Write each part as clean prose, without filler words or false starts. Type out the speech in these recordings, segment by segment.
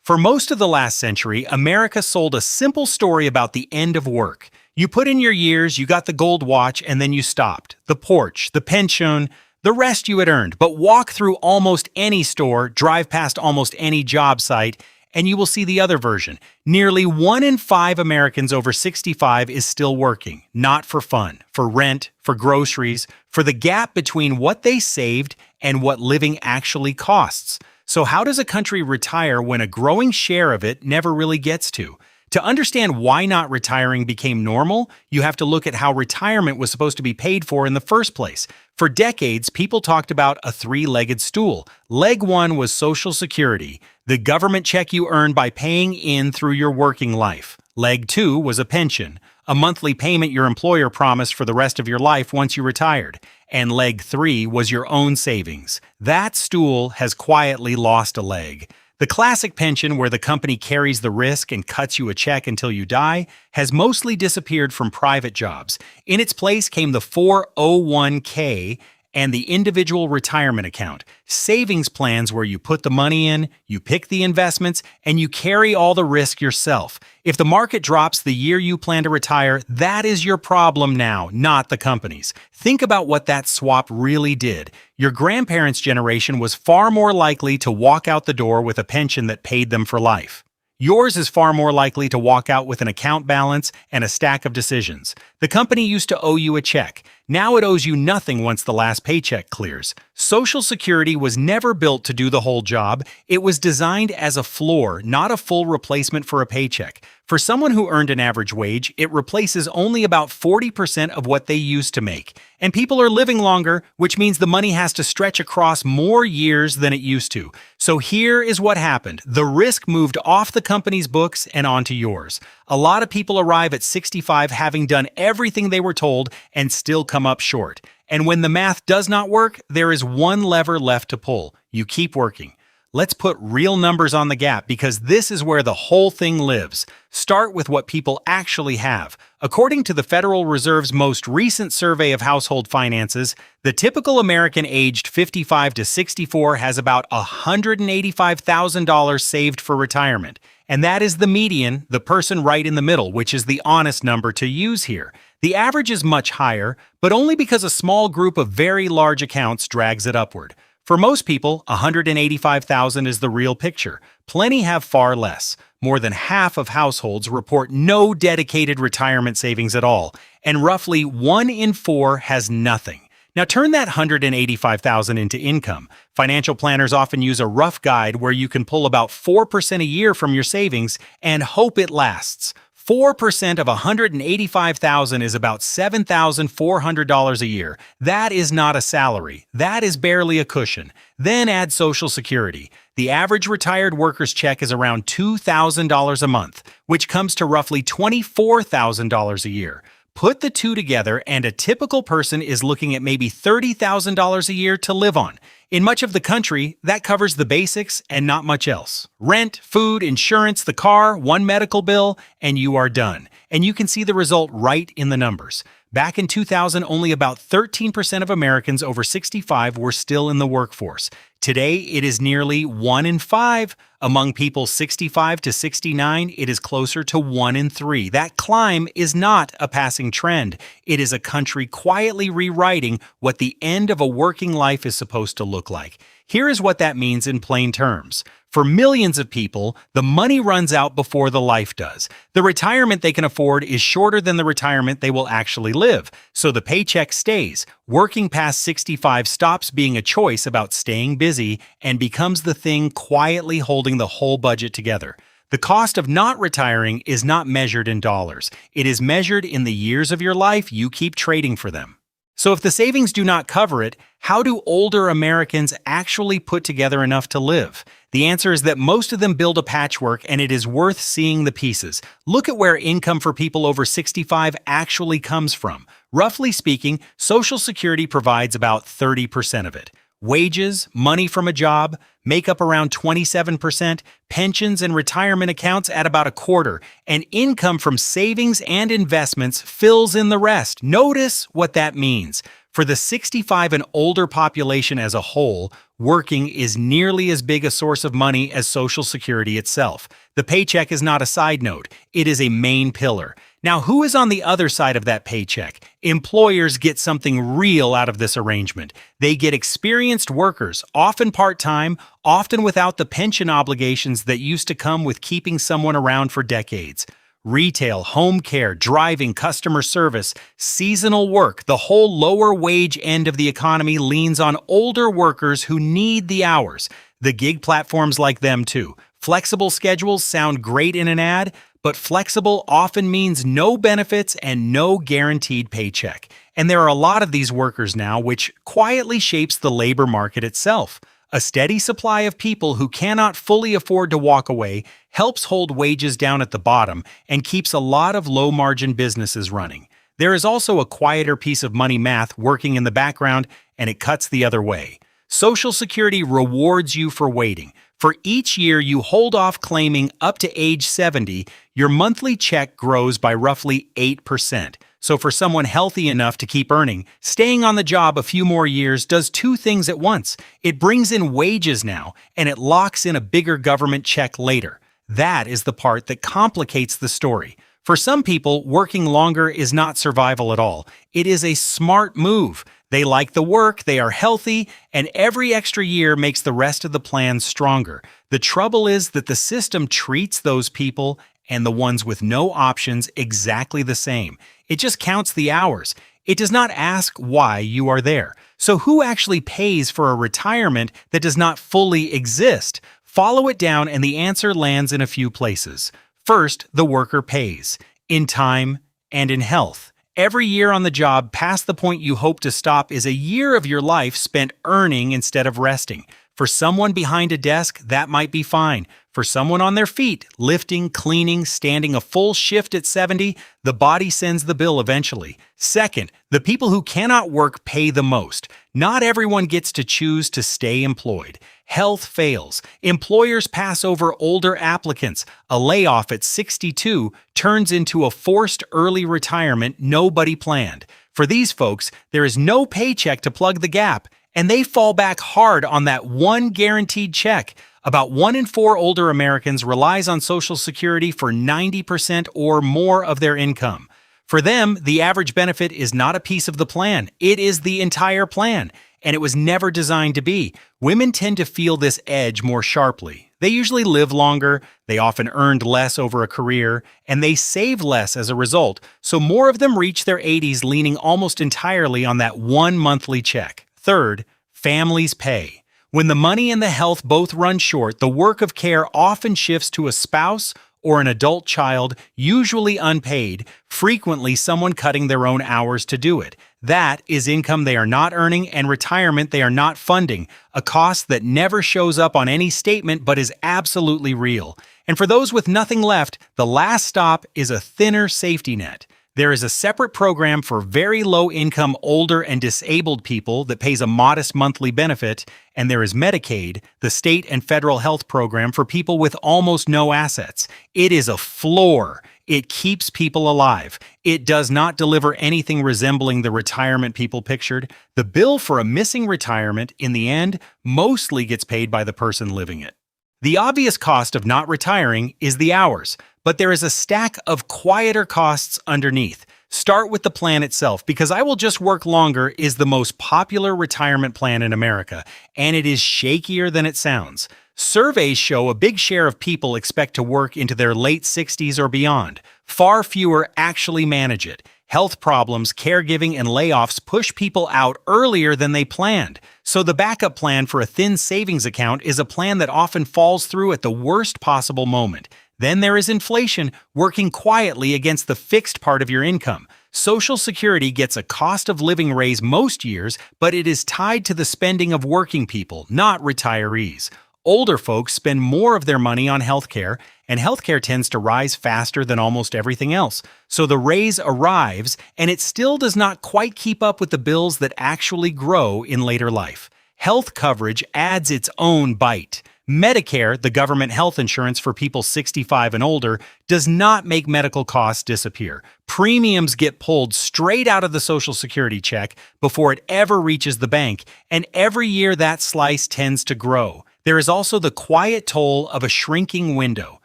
For most of the last century, America sold a simple story about the end of work. You put in your years, you got the gold watch, and then you stopped. The porch, the pension, the rest you had earned. But walk through almost any store, drive past almost any job site, and you will see the other version. Nearly 1 in 5 Americans over 65 is still working, not for fun, for rent, for groceries, for the gap between what they saved and what living actually costs. So how does a country retire when a growing share of it never really gets to? To understand why not retiring became normal, you have to look at how retirement was supposed to be paid for in the first place. For decades, people talked about a three-legged stool. Leg one was Social Security, the government check you earned by paying in through your working life. Leg two was a pension, a monthly payment your employer promised for the rest of your life once you retired. And leg three was your own savings. That stool has quietly lost a leg. The classic pension, where the company carries the risk and cuts you a check until you die, has mostly disappeared from private jobs. In its place came the 401k and the individual retirement account, savings plans where you put the money in, you pick the investments, and you carry all the risk yourself. If the market drops the year you plan to retire, that is your problem now, not the company's. Think about what that swap really did. Your grandparents' generation was far more likely to walk out the door with a pension that paid them for life. Yours is far more likely to walk out with an account balance and a stack of decisions. The company used to owe you a check. Now it owes you nothing once the last paycheck clears. Social Security was never built to do the whole job. It was designed as a floor, not a full replacement for a paycheck. For someone who earned an average wage, it replaces only about 40% of what they used to make. And people are living longer, which means the money has to stretch across more years than it used to. So here is what happened. The risk moved off the company's books and onto yours. A lot of people arrive at 65 having done everything they were told and still come up short. And when the math does not work, there is one lever left to pull. You keep working. Let's put real numbers on the gap because this is where the whole thing lives. Start with what people actually have. According to the Federal Reserve's most recent survey of household finances, the typical American aged 55 to 64 has about $185,000 saved for retirement. And that is the median, the person right in the middle, which is the honest number to use here. The average is much higher, but only because a small group of very large accounts drags it upward. For most people, $185,000 is the real picture. Plenty have far less. More than half of households report no dedicated retirement savings at all, and roughly 1 in 4 has nothing. Now turn that $185,000 into income. Financial planners often use a rough guide where you can pull about 4% a year from your savings and hope it lasts. 4% of $185,000 is about $7,400 a year. That is not a salary. That is barely a cushion. Then add Social Security. The average retired worker's check is around $2,000 a month, which comes to roughly $24,000 a year. Put the two together and a typical person is looking at maybe $30,000 a year to live on. In much of the country, that covers the basics and not much else. Rent, food, insurance, the car, one medical bill, and you are done. And you can see the result right in the numbers. Back in 2000, only about 13% of Americans over 65 were still in the workforce. Today, it is nearly 1 in 5. Among people 65 to 69, it is closer to 1 in 3. That climb is not a passing trend. It is a country quietly rewriting what the end of a working life is supposed to look like. Here is what that means in plain terms. For millions of people, the money runs out before the life does. The retirement they can afford is shorter than the retirement they will actually live, so the paycheck stays. Working past 65 stops being a choice about staying busy and becomes the thing quietly holding the whole budget together. The cost of not retiring is not measured in dollars. It is measured in the years of your life you keep trading for them. So if the savings do not cover it, how do older Americans actually put together enough to live? The answer is that most of them build a patchwork, and it is worth seeing the pieces. Look at where income for people over 65 actually comes from. Roughly speaking, Social Security provides about 30% of it. Wages, money from a job, make up around 27%, pensions and retirement accounts at about a quarter, and income from savings and investments fills in the rest. Notice what that means. For the 65 and older population as a whole, working is nearly as big a source of money as Social Security itself. The paycheck is not a side note, it is a main pillar. Now, who is on the other side of that paycheck? Employers get something real out of this arrangement. They get experienced workers, often part-time, often without the pension obligations that used to come with keeping someone around for decades. Retail, home care, driving, customer service, seasonal work, the whole lower wage end of the economy leans on older workers who need the hours. The gig platforms like them too. Flexible schedules sound great in an ad, but flexible often means no benefits and no guaranteed paycheck. And there are a lot of these workers now, which quietly shapes the labor market itself. A steady supply of people who cannot fully afford to walk away helps hold wages down at the bottom and keeps a lot of low-margin businesses running. There is also a quieter piece of money math working in the background, and it cuts the other way. Social Security rewards you for waiting. For each year you hold off claiming up to age 70, your monthly check grows by roughly 8%. So for someone healthy enough to keep earning, staying on the job a few more years does two things at once. It brings in wages now, and it locks in a bigger government check later. That is the part that complicates the story. For some people, working longer is not survival at all. It is a smart move. They like the work, they are healthy, and every extra year makes the rest of the plan stronger. The trouble is that the system treats those people and the ones with no options exactly the same. It just counts the hours. It does not ask why you are there. So who actually pays for a retirement that does not fully exist? Follow it down and the answer lands in a few places. First, the worker pays, in time and in health. Every year on the job past the point you hope to stop is a year of your life spent earning instead of resting. For someone behind a desk, that might be fine. For someone on their feet, lifting, cleaning, standing a full shift at 70, the body sends the bill eventually. Second, the people who cannot work pay the most. Not everyone gets to choose to stay employed. Health fails. Employers pass over older applicants. A layoff at 62 turns into a forced early retirement nobody planned. For these folks, there is no paycheck to plug the gap, and they fall back hard on that one guaranteed check. About 1 in 4 older Americans relies on Social Security for 90% or more of their income. For them, the average benefit is not a piece of the plan. It is the entire plan, and it was never designed to be. Women tend to feel this edge more sharply. They usually live longer, they often earned less over a career, and they save less as a result, so more of them reach their 80s leaning almost entirely on that one monthly check. Third, families pay. When the money and the health both run short, the work of care often shifts to a spouse or an adult child, usually unpaid, frequently someone cutting their own hours to do it. That is income they are not earning and retirement they are not funding, a cost that never shows up on any statement but is absolutely real. And for those with nothing left, the last stop is a thinner safety net. There is a separate program for very low-income older and disabled people that pays a modest monthly benefit, and there is Medicaid, the state and federal health program for people with almost no assets. It is a floor. It keeps people alive. It does not deliver anything resembling the retirement people pictured. The bill for a missing retirement, in the end, mostly gets paid by the person living it. The obvious cost of not retiring is the hours, but there is a stack of quieter costs underneath. Start with the plan itself, because I Will Just Work Longer is the most popular retirement plan in America, and it is shakier than it sounds. Surveys show a big share of people expect to work into their late 60s or beyond. Far fewer actually manage it. Health problems, caregiving, and layoffs push people out earlier than they planned. So the backup plan for a thin savings account is a plan that often falls through at the worst possible moment. Then there is inflation working quietly against the fixed part of your income. Social Security gets a cost of living raise most years, but it is tied to the spending of working people, not retirees. Older folks spend more of their money on healthcare, and healthcare tends to rise faster than almost everything else. So the raise arrives, and it still does not quite keep up with the bills that actually grow in later life. Health coverage adds its own bite. Medicare, the government health insurance for people 65 and older, does not make medical costs disappear. Premiums get pulled straight out of the Social Security check before it ever reaches the bank, and every year that slice tends to grow. There is also the quiet toll of a shrinking window.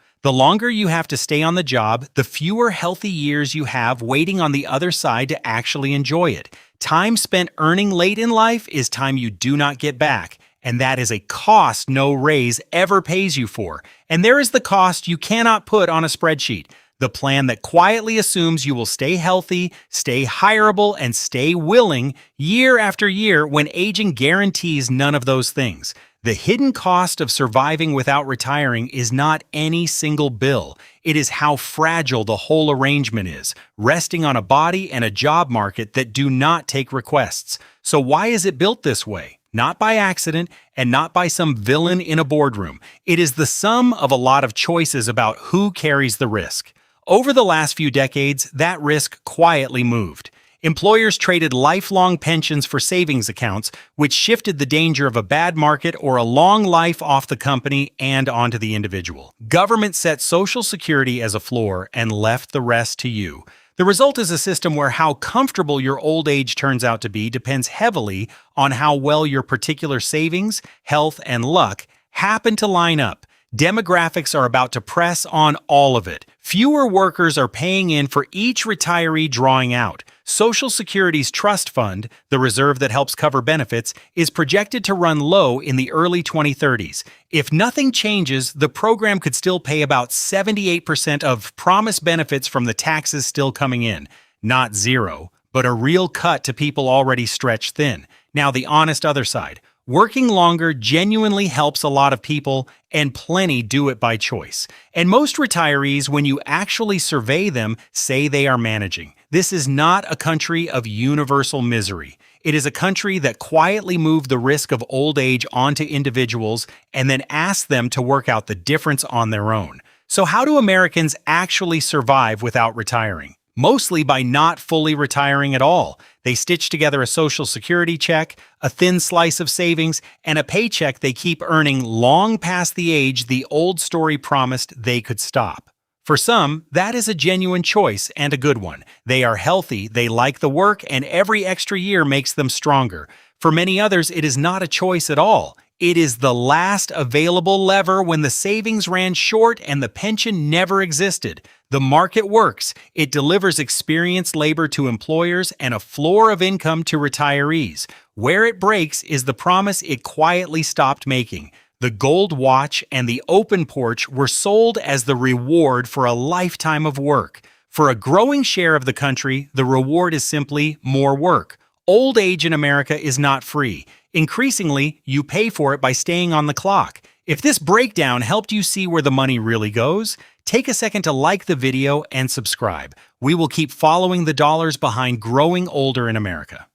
The longer you have to stay on the job, the fewer healthy years you have waiting on the other side to actually enjoy it. Time spent earning late in life is time you do not get back, and that is a cost no raise ever pays you for. And there is the cost you cannot put on a spreadsheet. The plan that quietly assumes you will stay healthy, stay hireable, and stay willing year after year when aging guarantees none of those things. The hidden cost of surviving without retiring is not any single bill. It is how fragile the whole arrangement is, resting on a body and a job market that do not take requests. So why is it built this way? Not by accident and not by some villain in a boardroom. It is the sum of a lot of choices about who carries the risk. Over the last few decades, that risk quietly moved. Employers traded lifelong pensions for savings accounts, which shifted the danger of a bad market or a long life off the company and onto the individual. Government set Social Security as a floor and left the rest to you. The result is a system where how comfortable your old age turns out to be depends heavily on how well your particular savings, health, and luck happen to line up. Demographics are about to press on all of it. Fewer workers are paying in for each retiree drawing out. Social Security's trust fund, the reserve that helps cover benefits, is projected to run low in the early 2030s. If nothing changes, the program could still pay about 78% of promised benefits from the taxes still coming in. Not zero, but a real cut to people already stretched thin. Now, the honest other side. Working longer genuinely helps a lot of people, and plenty do it by choice. And most retirees, when you actually survey them, say they are managing. This is not a country of universal misery. It is a country that quietly moved the risk of old age onto individuals and then asked them to work out the difference on their own. So how do Americans actually survive without retiring? Mostly by not fully retiring at all. They stitch together a Social Security check, a thin slice of savings, and a paycheck they keep earning long past the age the old story promised they could stop. For some, that is a genuine choice and a good one. They are healthy, they like the work, and every extra year makes them stronger. For many others, it is not a choice at all. It is the last available lever when the savings ran short and the pension never existed. The market works. It delivers experienced labor to employers and a floor of income to retirees. Where it breaks is the promise it quietly stopped making. The gold watch and the open porch were sold as the reward for a lifetime of work. For a growing share of the country, the reward is simply more work. Old age in America is not free. Increasingly, you pay for it by staying on the clock. If this breakdown helped you see where the money really goes, take a second to like the video and subscribe. We will keep following the dollars behind growing older in America.